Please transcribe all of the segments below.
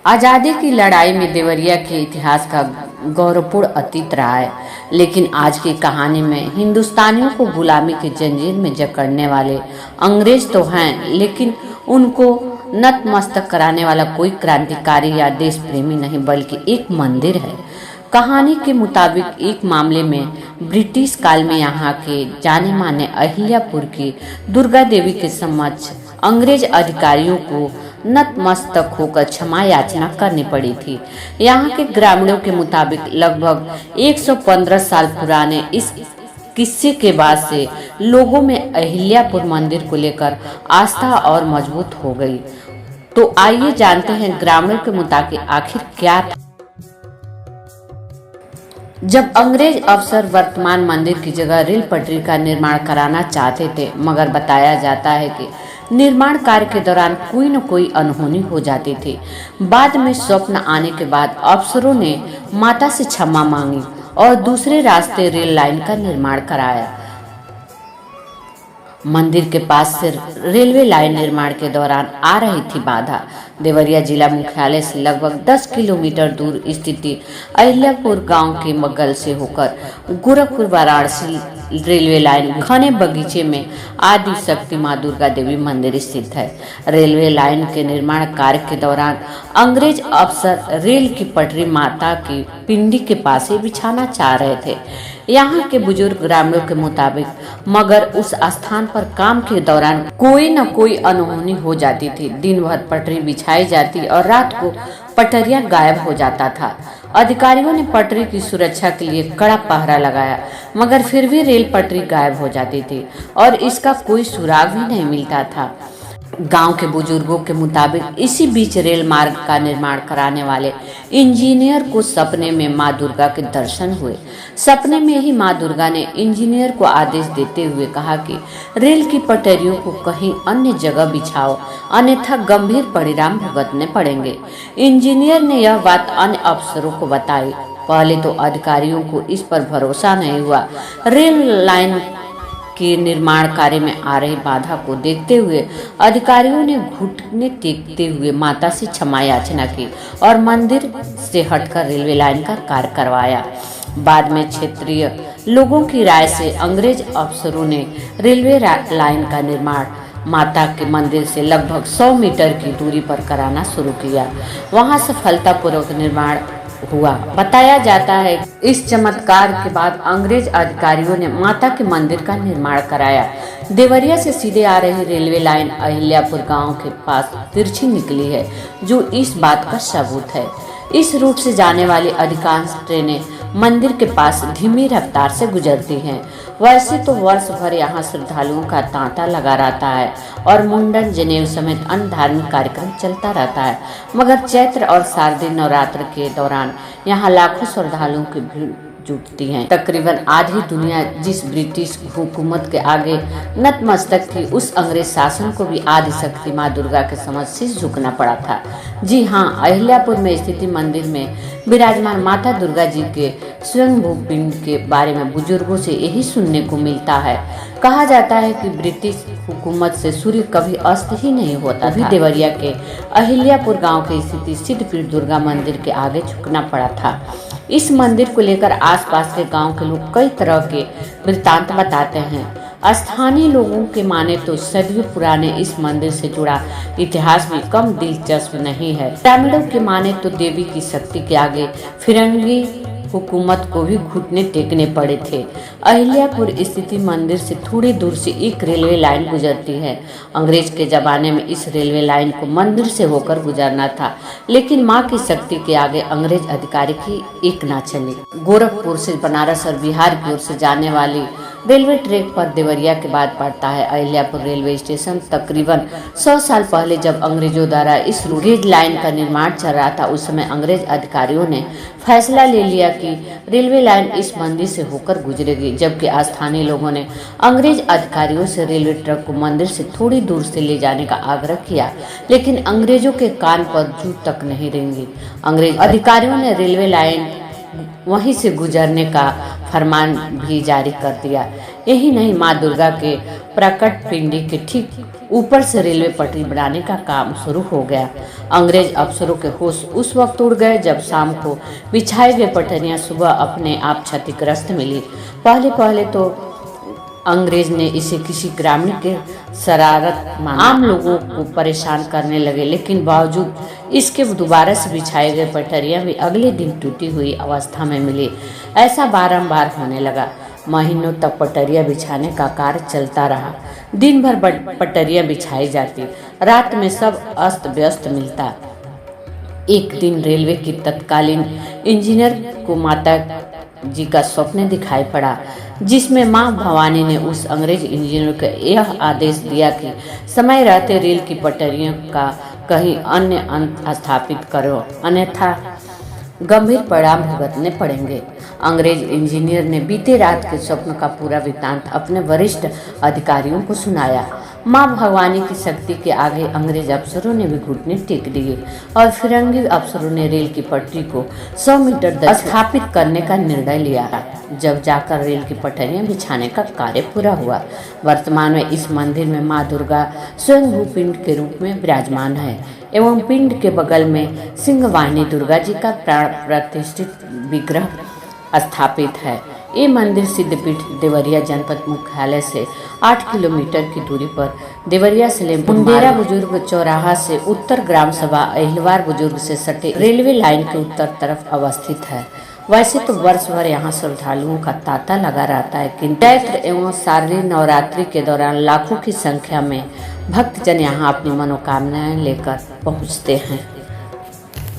आज़ादी की लड़ाई में देवरिया के इतिहास का गौरवपूर्ण अतीत रहा है, लेकिन आज की कहानी में हिंदुस्तानियों को गुलामी की जंजीर में जकड़ने वाले अंग्रेज तो हैं, लेकिन उनको नतमस्तक कराने वाला कोई क्रांतिकारी या देश प्रेमी नहीं, बल्कि एक मंदिर है। कहानी के मुताबिक एक मामले में ब्रिटिश काल में यहाँ के जाने माने अहिल्यापुर की दुर्गा देवी के समक्ष अंग्रेज अधिकारियों को नतमस्तक होकर क्षमा याचना करनी पड़ी थी। यहाँ के ग्रामीणों के मुताबिक लगभग 115 साल पुराने इस किस्से के बाद से लोगों में अहिल्यापुर मंदिर को लेकर आस्था और मजबूत हो गई। तो आइए जानते हैं ग्रामीणों के मुताबिक आखिर क्या था। जब अंग्रेज अफसर वर्तमान मंदिर की जगह रेल पटरी का निर्माण कराना चाहते थे, मगर बताया जाता है कि निर्माण कार्य के दौरान कोई न कोई अनहोनी हो जाती थी। बाद में स्वप्न आने के बाद अफसरों ने माता से क्षमा मांगी और दूसरे रास्ते रेल लाइन का निर्माण कराया। मंदिर के पास से रेलवे लाइन निर्माण के दौरान आ रही थी बाधा। देवरिया जिला मुख्यालय से लगभग 10 किलोमीटर दूर स्थित अहिल्यापुर गांव के बगल से होकर गोरखपुर वाराणसी रेलवे लाइन घने बगीचे में आदि शक्ति माँ दुर्गा देवी मंदिर स्थित है। रेलवे लाइन के निर्माण कार्य के दौरान अंग्रेज अफसर रेल की पटरी माता की पिंडी के पास ही बिछाना चाह रहे थे। यहाँ के बुजुर्ग ग्रामीणों के मुताबिक मगर उस स्थान पर काम के दौरान कोई न कोई अनहोनी हो जाती थी। दिन भर पटरी बिछाई जाती और रात को पटरिया गायब हो जाता था। अधिकारियों ने पटरी की सुरक्षा के लिए कड़ा पहरा लगाया, मगर फिर भी रेल पटरी गायब हो जाती थी और इसका कोई सुराग भी नहीं मिलता था। गांव के बुजुर्गों के मुताबिक इसी बीच रेल मार्ग का निर्माण कराने वाले इंजीनियर को सपने में मां दुर्गा के दर्शन हुए। सपने में ही मां दुर्गा ने इंजीनियर को आदेश देते हुए कहा कि रेल की पटरियों को कहीं अन्य जगह बिछाओ, अन्यथा गंभीर परिणाम भुगतने पड़ेंगे। इंजीनियर ने यह बात अन्य अफसरों को बताई। पहले तो अधिकारियों को इस पर भरोसा नहीं हुआ। रेल लाइन के निर्माण कार्य में आ रही बाधा को देखते हुए अधिकारियों ने घुटने टेकते हुए माता से क्षमा याचना की और मंदिर से हटकर रेलवे लाइन का कार्य करवाया। बाद में क्षेत्रीय लोगों की राय से अंग्रेज अफसरों ने रेलवे लाइन का निर्माण माता के मंदिर से लगभग 100 मीटर की दूरी पर कराना शुरू किया। वहां सफलतापूर्वक निर्माण हुआ। बताया जाता है इस चमत्कार के बाद अंग्रेज अधिकारियों ने माता के मंदिर का निर्माण कराया। देवरिया से सीधे आ रही रेलवे लाइन अहिल्यापुर गांव के पास तिरछी निकली है, जो इस बात का सबूत है। इस रूट से जाने वाली अधिकांश ट्रेनें मंदिर के पास धीमी रफ्तार से गुजरती हैं। वैसे तो वर्ष भर यहाँ श्रद्धालुओं का तांता लगा रहता है और मुंडन, जनेऊ समेत अन्य धार्मिक कार्यक्रम चलता रहता है, मगर चैत्र और शारदीय नवरात्र के दौरान यहाँ लाखों श्रद्धालुओं की भीड़ जुटती हैं। तकरीबन आधी दुनिया जिस ब्रिटिश हुकूमत के आगे नतमस्तक थी, उस अंग्रेज शासन को भी आदि शक्ति माँ दुर्गा के समक्ष शीश झुकना पड़ा था। जी हाँ, अहिल्यापुर में स्थित मंदिर में विराजमान माता दुर्गा जी के स्वयंभू पिंड के बारे में बुजुर्गों से यही सुनने को मिलता है। कहा जाता है कि ब्रिटिश हुकूमत से सूर्य कभी अस्त ही नहीं होता था। देवरिया के अहिल्यापुर गांव के स्थित सिद्धपीठ दुर्गा मंदिर के आगे झुकना पड़ा था। इस मंदिर को लेकर आसपास के गांव के लोग कई तरह के वृत्तांत बताते हैं। स्थानीय लोगों के माने तो सदियों पुराने इस मंदिर से जुड़ा इतिहास भी कम दिलचस्प नहीं है। ग्रामीणों के माने तो देवी की शक्ति के आगे फिरंगी हुकूमत को भी घुटने टेकने पड़े थे। अहिल्यापुर स्थित मंदिर से थोड़ी दूर से एक रेलवे लाइन गुजरती है। अंग्रेज के जमाने में इस रेलवे लाइन को मंदिर से होकर गुजरना था, लेकिन मां की शक्ति के आगे अंग्रेज अधिकारी की एक ना चली। गोरखपुर से बनारस और बिहार की ओर से जाने वाली रेलवे ट्रैक पर देवरिया के बाद पड़ता है अहिल्यापुर रेलवे स्टेशन। तकरीबन 100 साल पहले जब अंग्रेजों द्वारा इस रेल लाइन का निर्माण चल रहा था, उस समय अंग्रेज अधिकारियों ने फैसला ले लिया कि रेलवे लाइन इस मंदिर से होकर गुजरेगी, जबकि स्थानीय लोगों ने अंग्रेज अधिकारियों से रेलवे ट्रैक को मंदिर से थोड़ी दूर से ले जाने का आग्रह किया, लेकिन अंग्रेजों के कान पर जू तक नहीं रेंगी। अंग्रेज अधिकारियों ने रेलवे लाइन वहीं से गुजरने का फरमान भी जारी कर दिया। यही नहीं, माँ दुर्गा के प्रकट पिंडी के ठीक ऊपर से रेलवे पटरी बनाने का काम शुरू हो गया। अंग्रेज अफसरों के होश उस वक्त उड़ गए जब शाम को बिछाई गई पटरियां सुबह अपने आप क्षतिग्रस्त मिली। पहले तो अंग्रेज ने इसे किसी ग्रामीण के शरारत माना, आम लोगों को परेशान करने लगे, लेकिन बावजूद इसके दोबारा से बिछाए गए पटरियां भी अगले दिन टूटी हुई अवस्था में मिली। ऐसा बारंबार होने लगा। महीनों तक पटरियां बिछाने का कार्य चलता रहा। दिन भर पटरियां बिछाई जाती, रात में सब अस्त व्यस्त मिलता। एक दिन रेलवे की तत्कालीन इंजीनियर को माता जी का स्वप्न दिखाई पड़ा, जिसमें मां भवानी ने उस अंग्रेज इंजीनियर को यह आदेश दिया कि समय रहते रेल की पटरियों का कहीं अन्य अंत स्थापित करो, अन्यथा गंभीर परिणाम भुगतने पड़ेंगे। अंग्रेज इंजीनियर ने बीते रात के स्वप्न का पूरा वृत्तांत अपने वरिष्ठ अधिकारियों को सुनाया। मां भवानी की शक्ति के आगे अंग्रेज अफसरों ने भी घुटने टेक दिए और फिरंगी अफसरों ने रेल की पटरी को 100 मीटर दूर स्थापित करने का निर्णय लिया, जब जाकर रेल की पटरियां बिछाने का कार्य पूरा हुआ। वर्तमान में इस मंदिर में मां दुर्गा स्वयं पिंड के रूप में विराजमान है एवं पिंड के बगल में सिंहवाहिनी दुर्गा जी का प्राण प्रतिष्ठित विग्रह स्थापित है। ये मंदिर सिद्धपीठ देवरिया जनपद मुख्यालय से 8 किलोमीटर की दूरी पर देवरिया से मुंडेरा बुजुर्ग चौराहा से उत्तर ग्राम सभा अहिलवार बुजुर्ग से सटे रेलवे लाइन के उत्तर तरफ अवस्थित है। वैसे तो वर्ष भर यहाँ श्रद्धालुओं का तांता लगा रहता है, किंतु चैत्र एवं शारदीय नवरात्रि के दौरान लाखों की संख्या में भक्तजन यहाँ अपनी मनोकामनाएं लेकर पहुँचते हैं।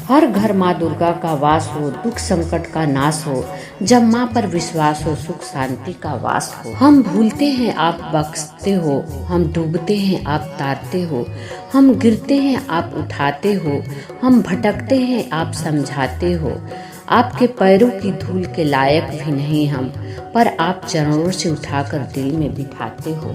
हर घर माँ दुर्गा का वास हो, दुख संकट का नाश हो, जब माँ पर विश्वास हो, सुख शांति का वास हो। हम भूलते हैं आप बख्शते हो, हम डूबते हैं आप तारते हो, हम गिरते हैं आप उठाते हो, हम भटकते हैं आप समझाते हो। आपके पैरों की धूल के लायक भी नहीं हम, पर आप चरणों से उठाकर दिल में बिठाते हो।